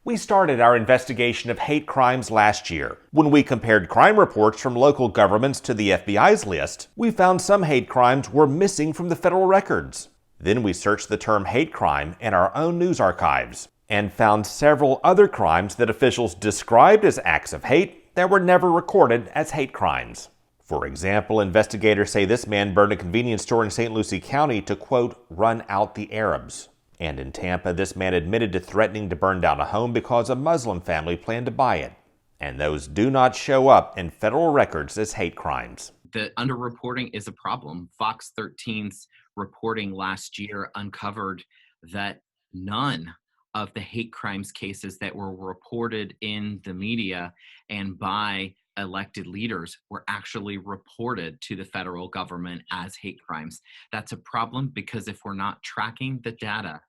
We started our investigation of hate crimes last year. When we compared crime reports from local governments to the FBI's list, we found some hate crimes were missing from the federal records. Then we searched the term hate crime in our own news archives and found several other crimes that officials described as acts of hate that were never recorded as hate crimes. For example, investigators say this man burned a convenience store in St. Lucie County to, quote, run out the Arabs. And in Tampa, this man admitted to threatening to burn down a home because a Muslim family planned to buy it. And those do not show up in federal records as hate crimes. The underreporting is a problem. Fox 13's reporting last year uncovered that none of the hate crimes cases that were reported in the media and by elected leaders were actually reported to the federal government as hate crimes. That's a problem because if we're not tracking the data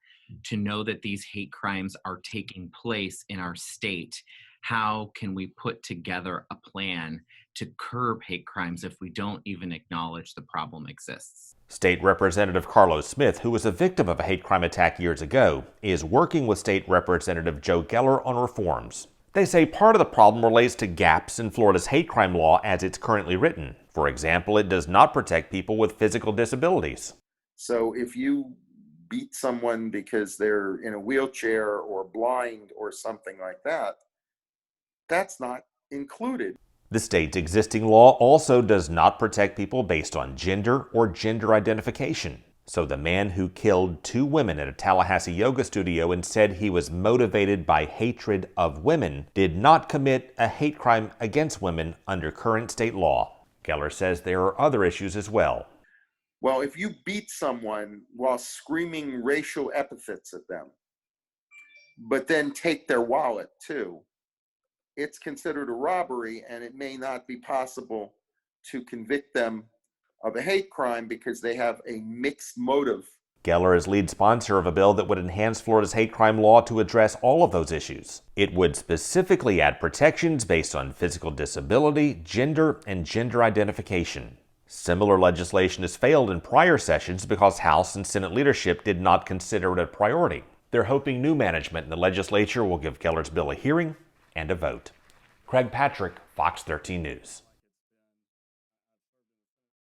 to know that these hate crimes are taking place in our state, how can we put together a plan to curb hate crimes if we don't even acknowledge the problem exists? State Representative Carlos Smith, who was a victim of a hate crime attack years ago, is working with State Representative Joe Geller on reforms. They say part of the problem relates to gaps in Florida's hate crime law as it's currently written. For example, it does not protect people with physical disabilities. So if you beat someone because they're in a wheelchair or blind or something like that, that's not included. The state's existing law also does not protect people based on gender or gender identification. So the man who killed 2 women at a Tallahassee yoga studio and said he was motivated by hatred of women did not commit a hate crime against women under current state law. Geller says there are other issues as well. Well, if you beat someone while screaming racial epithets at them, but then take their wallet too, it's considered a robbery, and it may not be possible to convict them of a hate crime because they have a mixed motive. Geller is lead sponsor of a bill that would enhance Florida's hate crime law to address all of those issues. It would specifically add protections based on physical disability, gender, and gender identification. Similar legislation has failed in prior sessions because House and Senate leadership did not consider it a priority. They're hoping new management in the legislature will give Geller's bill a hearing and a vote. Craig Patrick, Fox 13 News.